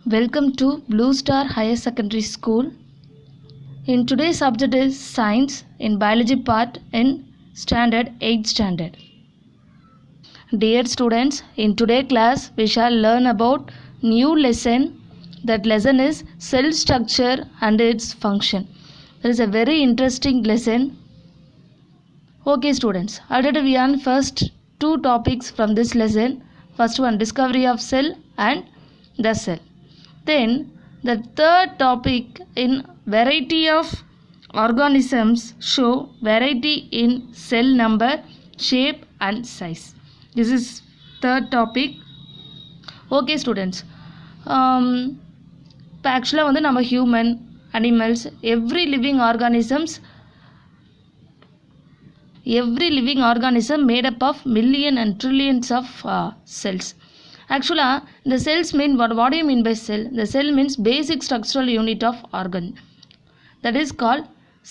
Welcome to Blue Star Higher Secondary School. In today's subject is Science in Biology part in Standard 8th Standard. Dear students, in today's class we shall learn about new lesson. That lesson is cell structure and its function. That is a very interesting lesson. Okay students, already we learned first two topics from this lesson. First one, discovery of cell and the cell. Then the third topic in variety of organisms show variety in cell number, shape and size. This is third topic. Okay students, இப்போ ஆக்சுவலாக வந்து நம்ம human animals every living organism made up of million and trillions of cells. Actually, the cells mean what do you mean by cell? The cell means basic structural unit of organ. That is called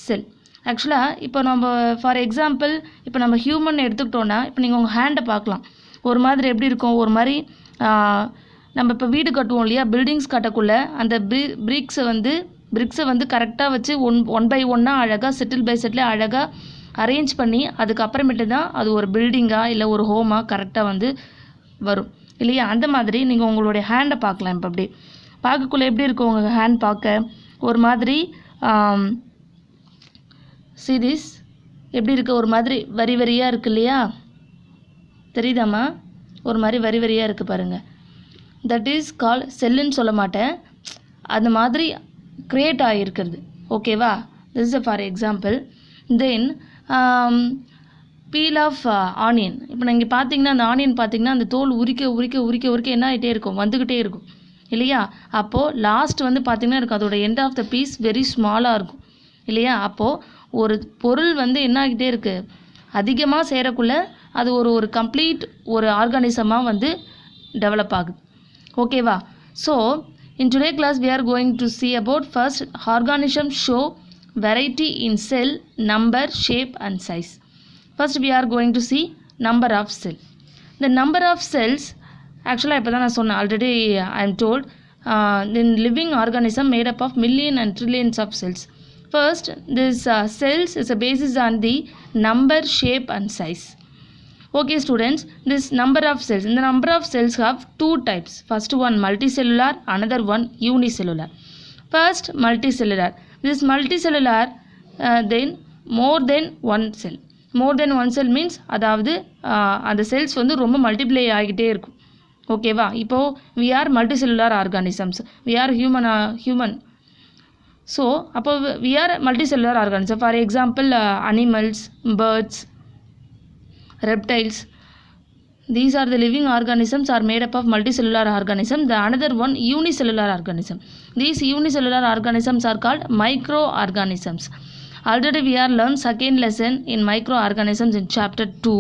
cell. Actually, இப்போ நம்ம for example இப்போ நம்ம human எடுத்துக்கிட்டோன்னா இப்போ நீங்கள் உங்கள் ஹேண்டை பார்க்கலாம். ஒரு மாதிரி எப்படி இருக்கும், ஒரு மாதிரி நம்ம இப்போ வீடு கட்டுவோம் இல்லையா, பில்டிங்ஸ் கட்டக்குள்ளே அந்த பிரிக்ஸை வந்து கரெக்டாக வச்சு ஒன் பை ஒன்னாக அழகாக செட்டில் பை செட்டில் அழகாக அரேஞ்ச் பண்ணி அதுக்கப்புறமேட்டு தான் அது ஒரு பில்டிங்காக இல்லை ஒரு ஹோமாக கரெக்டாக வந்து வரும் இல்லையா. அந்த மாதிரி நீங்கள் உங்களுடைய ஹேண்டை பார்க்கலாம். இப்போ அப்படி பார்க்கக்குள்ளே எப்படி இருக்கும் உங்கள் ஹேண்ட் பார்க்க ஒரு மாதிரி சீரீஸ் எப்படி இருக்குது, ஒரு மாதிரி வரி வரியாக இருக்குது இல்லையா, தெரியுதாம்மா, ஒரு மாதிரி வரி வரியாக இருக்குது பாருங்கள். தட் இஸ் கால் செல்லுன்னு சொல்ல மாட்டேன், அந்த மாதிரி க்ரியேட் ஆகியிருக்கிறது. ஓகேவா, this is for example. Then peel half onion. இப்போ நீங்கள் பார்த்தீங்கன்னா அந்த ஆனியன் பார்த்தீங்கன்னா அந்த தோல் உரிக்க என்ன ஆகிட்டே இருக்கும், வந்துக்கிட்டே இருக்கும் இல்லையா. அப்போது லாஸ்ட் வந்து பார்த்திங்கன்னா இருக்கும் அதோட end of the piece very ஸ்மாலாக இருக்கும் இல்லையா. அப்போது ஒரு பொருள் வந்து என்ன ஆகிட்டே இருக்குது, அதிகமாக சேரக்குள்ளே அது ஒரு கம்ப்ளீட் ஒரு ஆர்கானிசமாக வந்து டெவலப் ஆகுது. ஓகேவா. So in today class we are going to see about first organism show variety in cell, number, shape and size. First we are going to see number of cell. The number of cells actually இப்போ தான் நான் சொன்னேன் already I am told in living organism made up of million and trillions of cells. First this cells is a basis on the number, shape and size. Okay students, this number of cells, in the number of cells have two types. First one multicellular, another one unicellular. First multicellular. This multicellular then more than one cell. More than one cell means அதாவது அந்த cells வந்து ரொம்ப multiply ஆகிட்டே இருக்கும். ஓகேவா. இப்போது we are multicellular organisms, we are human. So அப்போ we are multicellular organisms. For example animals, birds, reptiles, these are the living organisms are made up of multicellular organism. The another one unicellular organism. These unicellular organisms are called microorganisms. Already we are learned second lesson in microorganisms in chapter 2.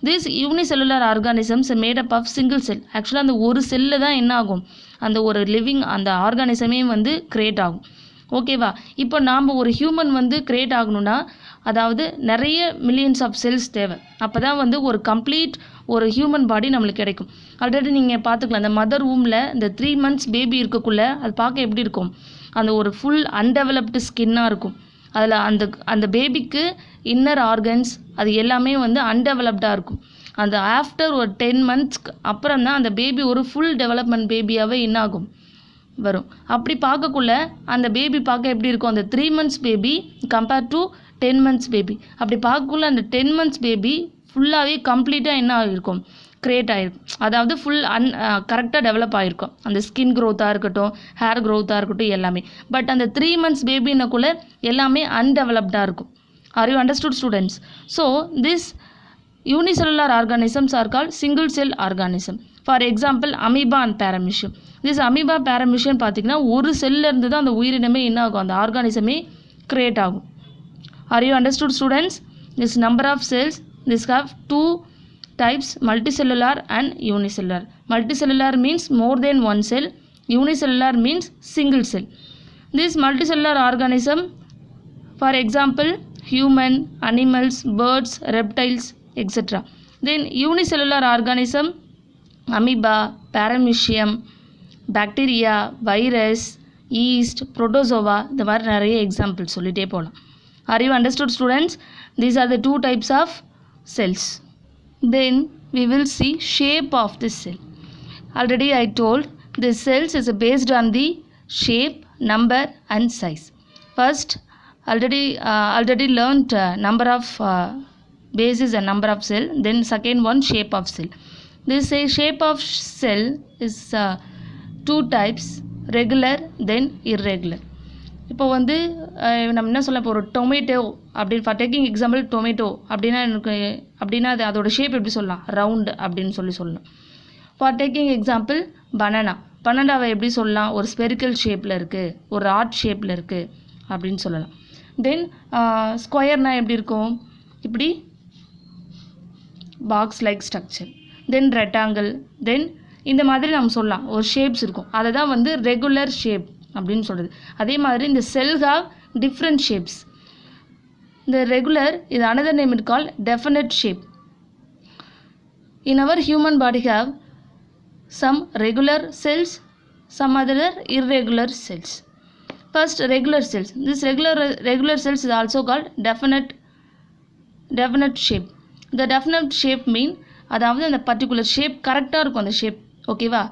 These unicellular organisms are made up of single cell. Actually அந்த ஒரு செல்ல தான் என்ன ஆகும், அந்த ஒரு living அந்த ஆர்கானிசமே வந்து கிரியேட் ஆகும். ஓகேவா. இப்போ நாம் ஒரு ஹியூமன் வந்து கிரியேட் ஆகணும்னா அதாவது நிறைய மில்லியன்ஸ் ஆஃப் செல்ஸ் தேவை. அப்போ தான் வந்து ஒரு கம்ப்ளீட் ஒரு ஹியூமன் பாடி நம்மளுக்கு கிடைக்கும். ஆல்ரெடி நீங்கள் பார்த்துக்கலாம் அந்த மதர் ஊமில் இந்த 3 months பேபி இருக்கக்குள்ளே அது பார்க்க எப்படி இருக்கும், அந்த ஒரு ஃபுல் அன்டெவலப்டு ஸ்கின்னாக இருக்கும். அதில் அந்த பேபிக்கு இன்னர் ஆர்கன்ஸ் அது எல்லாமே வந்து அன்டெவலப்டாக இருக்கும். அந்த ஆஃப்டர் ஒரு 10 months அப்புறம் தான் அந்த பேபி ஒரு ஃபுல் டெவலப்மெண்ட் பேபியாகவே என்ன ஆகும் வரும். அப்படி பார்க்கக்குள்ள அந்த பேபி பார்க்க எப்படி இருக்கும், அந்த 3 months baby compare to 10 months baby. அப்படி பார்க்கக்குள்ள அந்த 10 months பேபி ஃபுல்லாகவே கம்ப்ளீட்டாக என்ன ஆகிருக்கும், க்ரியேட் ஆகிருக்கும். அதாவது ஃபுல் கரெக்டாக டெவலப் ஆகிருக்கும். அந்த ஸ்கின் க்ரோத்தாக இருக்கட்டும், ஹேர் க்ரோத்தாக இருக்கட்டும் எல்லாமே. பட் அந்த 3 months பேபின்னக்குள்ளே எல்லாமே அன்டெவலப்டாக இருக்கும். R you understood students? So this unicellular organisms are called single cell organism. For example amoeba and paramecium. This amoeba paramecium பார்த்திங்கன்னா ஒரு செல்லில் இருந்து தான் அந்த உயிரினமே என்ன ஆகும், அந்த ஆர்கானிசமே கிரியேட் ஆகும். Are you understood students? This number of cells, this have two types, multicellular and unicellular. Multicellular means more than one cell, unicellular means single cell. This multicellular organism, for example human, animals, birds, reptiles, etc. Then unicellular organism amoeba, paramecium, bacteria, virus, yeast, protozoa, இந்த மாதிரி நிறைய example சொல்லிகிட்டே போகலாம். Are you understood students? These are the 2 types of cells. Then we will see shape of the cell. Already I told the cells is based on the shape, number and size. First already learnt number of bases and number of cell. Then second one, shape of cell. This shape of cell is 2 types, regular then irregular. இப்போ வந்து நம்ம என்ன சொல்ல, இப்போ ஒரு tomato அப்படின்னு for taking example, tomato அப்படின்னா அது அதோட ஷேப் எப்படி சொல்லலாம்? ரவுண்டு அப்படின்னு சொல்லலாம். ஃபார் டேக்கிங் எக்ஸாம்பிள் பனானாவை எப்படி சொல்லலாம்? ஒரு ஸ்பெரிக்கல் ஷேப்பில் இருக்குது, ஒரு ஆர்ட் ஷேப்பில் இருக்குது அப்படின்னு சொல்லலாம். தென் ஸ்கொயர்னால் எப்படி இருக்கும்? இப்படி பாக்ஸ் லைக் ஸ்ட்ரக்சர். தென் ரெக்டாங்கிள். தென் இந்த மாதிரி நம்ம சொல்லலாம், ஒரு ஷேப்ஸ் இருக்கும். அதை தான் வந்து ரெகுலர் ஷேப் அப்படின்னு சொல்கிறது. அதே மாதிரி இந்த செல் ஹாவ் டிஃப்ரெண்ட் ஷேப்ஸ். இந்த ரெகுலர் இது another name is called definite shape. In our human body have some regular cells, some other irregular cells. First, regular cells. This regular cells is also called definite shape. The definite shape mean அதாவது அந்த particular shape கரெக்டாக இருக்கும். அந்த shape ஓகேவா?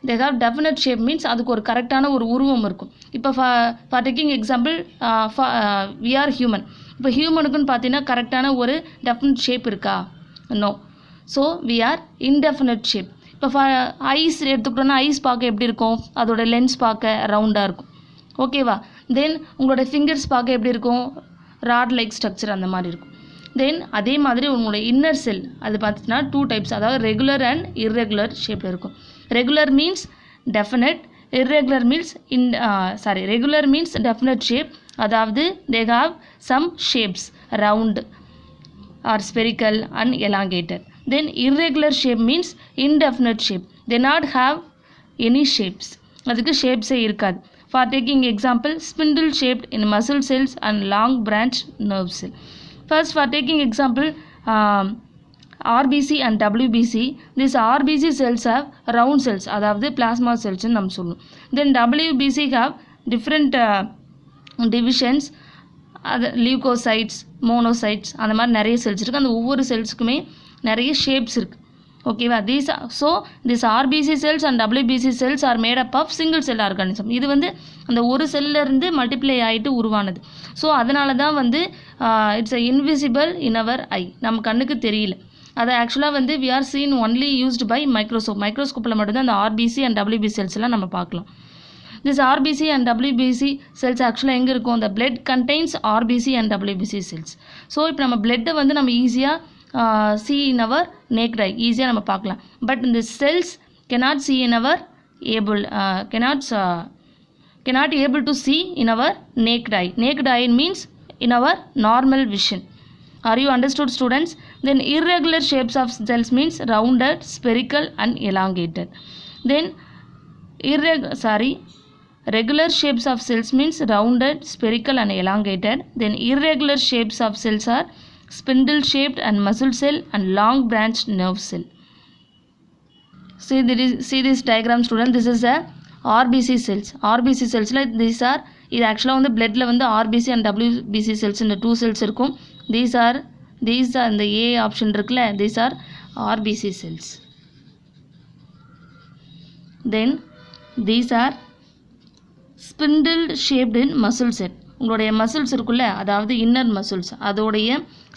they have definite shape means அதுக்கு ஒரு கரெக்டான ஒரு உருவம் இருக்கும். இப்போ for taking example, we are human. இப்போ ஹியூமனுக்குன்னு பார்த்தீங்கன்னா கரெக்டான ஒரு டெஃபினட் ஷேப் இருக்கா? No. So we are indefinite shape. இப்போ ஐஸ் எடுத்துக்கிட்டோன்னா ஐஸ் பார்க்க எப்படி இருக்கும்? அதோட லென்ஸ் பார்க்க ரவுண்டாக இருக்கும். ஓகேவா? தென் உங்களோட ஃபிங்கர்ஸ் பார்க்க எப்படி இருக்கும்? ராட் லைக் ஸ்ட்ரக்சர் அந்த மாதிரி இருக்கும். தென் அதே மாதிரி உங்களோட இன்னர் செல் அது பார்த்திங்கன்னா 2 types, அதாவது ரெகுலர் அண்ட் இர்ரெகுலர் ஷேப்பில் இருக்கும். Regular means definite, irregular means regular means definite shape, அதாவது they have some shapes round or spherical and elongated. Then irregular shape means indefinite shape, they not have any shapes, அதுக்கு ஷேப்ஸே இருக்காது. For taking example, spindle shaped in muscle cells and long branch nerve cell. First, for taking example, RBC and WBC, these RBC cells have round cells, அதாவது plasma cells ன்னு நம்ம சொல்லுவோம். Then WBC have different divisions, அது leukocytes, monocytes, அந்த மாதிரி நிறைய cells இருக்குது. அந்த ஒவ்வொரு செல்ஸுக்குமே நிறைய ஷேப்ஸ் இருக்குது. ஓகேவா? these RBC cells and WBC cells are made up of single cell organism. இது வந்து அந்த ஒரு செல்லிருந்து மல்டிப்ளை ஆகிட்டு உருவானது. ஸோ அதனால தான் வந்து இட்ஸ் இன்விசிபிள் இன் அவர் ஐ, நம்ம கண்ணுக்கு தெரியல. அதை ஆக்சுவலாக வந்து we are seen only used by மைக்ரோஸ்கோப்பில் மட்டும்தான் அந்த RBC and WBC cells எல்லாம் நம்ம பார்க்கலாம். this RBC and WBC cells ஆக்சுவலாக எங்கே இருக்கும்? the blood contains RBC and WBC cells. So இப்போ நம்ம பிளட்டை வந்து நம்ம ஈஸியாக see in our naked eye, ஈஸியாக நம்ம பார்க்கலாம். பட் இந்த cells cannot see in our cannot able to see in our naked eye. Naked eye means in our normal vision. Are you understood, students? Then irregular shapes of cells means rounded, spherical and elongated. Then regular shapes of cells means rounded, spherical and elongated. Then irregular shapes of cells are spindle shaped and muscle cell and long branched nerve cell. See this diagram, student. This is a RBC cells. RBC cells like these are, இது ஆக்சுவலாக வந்து பிளட்டில் வந்து RBC and WBC cells இந்த 2 cells இருக்கும். these are இந்த A option இருக்குல்ல, these are RBC cells. then these are spindle shaped in muscle cell. உங்களுடைய மசில்ஸ் இருக்குல்ல, அதாவது இன்னர் மசில்ஸ், அதோடைய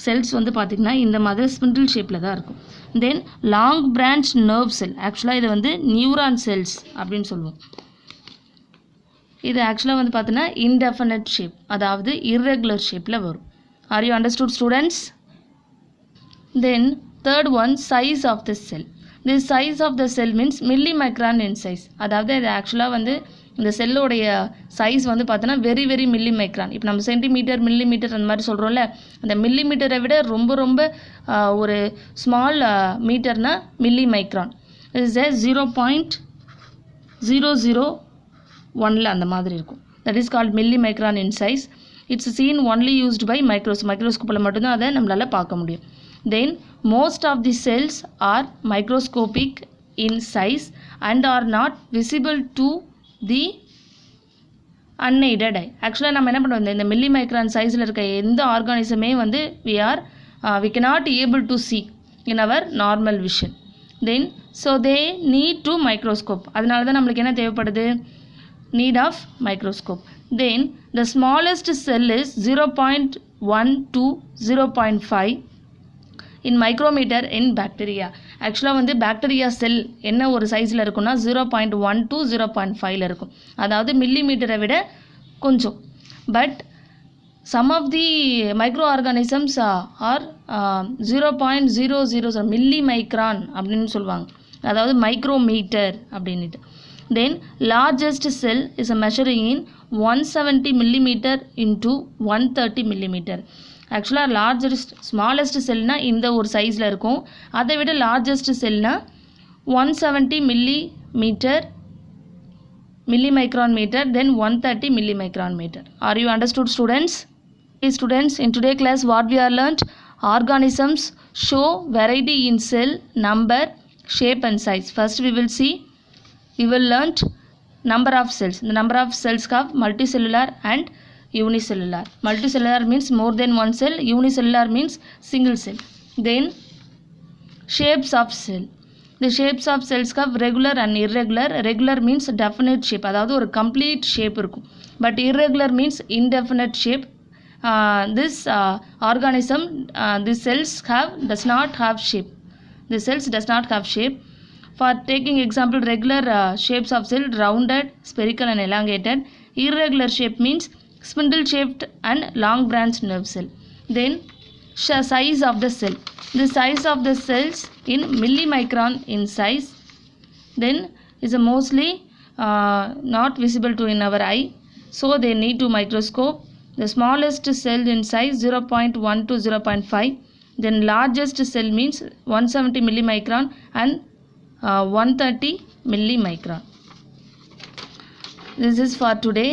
செல்ஸ் வந்து பார்த்திங்கன்னா இந்த மாதிரி ஸ்பிண்டில் ஷேப்பில் தான் இருக்கும். தென் லாங் பிரான்ச் நர்வ் செல், ஆக்சுவலாக இது வந்து நியூரான் செல்ஸ் அப்படின்னு சொல்லுவோம். இது ஆக்சுவலாக வந்து பார்த்தீங்கன்னா இன்டெஃபினட் ஷேப், அதாவது இர்ரெகுலர் ஷேப்பில் வரும். Are you understood students? Then third one, size of the cell. The size of the cell means millimicron in size, அதாவது இது ஆக்சுவலாக வந்து இந்த செல்லோடைய சைஸ் வந்து பார்த்தோன்னா வெரி மில்லிமைக்ரான். இப்போ நம்ம சென்டிமீட்டர், மில்லிமீட்டர் அந்த மாதிரி சொல்கிறோம்ல, அந்த மில்லிமீட்டரை விட ரொம்ப ஒரு ஸ்மால் மீட்டர்னால் மில்லிமைக்ரான். இஸ் 0.001 அந்த மாதிரி இருக்கும். That is called millimicron in size. It's seen only used by மைக்ரோஸ்கோப்பில் மட்டும்தான் அதை நம்மளால் பார்க்க முடியும். Then most of the cells are microscopic in size and are not visible to the unaided eye. ஆக்சுவலாக நம்ம என்ன பண்ணுவோம், இந்த மில்லி மைக்ரான் சைஸில் இருக்க எந்த ஆர்கானிசமே வந்து we cannot able to see in our normal vision. Then so they need to microscope. அதனால தான் நம்மளுக்கு என்ன தேவைப்படுது, need of microscope. Then the smallest cell is 0.1 to 0.5 in micrometer in bacteria. ஆக்சுவலாக வந்து பாக்டீரியா செல் என்ன ஒரு சைஸில் இருக்குன்னா 0.1 to 0.5 இருக்கும், அதாவது மில்லிமீட்டரை விட கொஞ்சம். But some of the microorganisms are 0.000 milli micron அப்படின்னு சொல்லுவாங்க, அதாவது மைக்ரோமீட்டர் அப்படின்ட்டு. Then largest cell is measuring in 170 millimeter into 130 millimeter. ஆக்சுவலாக ஸ்மாலஸ்ட் செல்னா இந்த ஒரு சைஸில் இருக்கும், அதை விட லார்ஜஸ்ட் செல்னா 170 milli micron meter, then 130 milli micron meter. Are you understood, students? Okay, students, in today's class what we are learnt, organisms show variety in cell number, shape and size. First we will learnt number of cells. The number of cells have multicellular and unicellular. Multicellular means more than one cell, unicellular means single cell. Then shapes of cell. The shapes of cells have regular and irregular. Regular means definite shape, அதாவது ஒரு complete shape இருக்கும். But irregular means indefinite shape. This organism, the cells does not have shape. The cells does not have shape. For taking example, regular shapes of cell, rounded, spherical and elongated. Irregular shape means spindle shaped and long branch nerve cell. Then size of the cell. The size of the cells in millimicron in size, then is mostly not visible to in our eye, so they need to microscope. The smallest cell in size 0.1 to 0.5. Then largest cell means 170 millimicron and 130 millimicron. This is for today.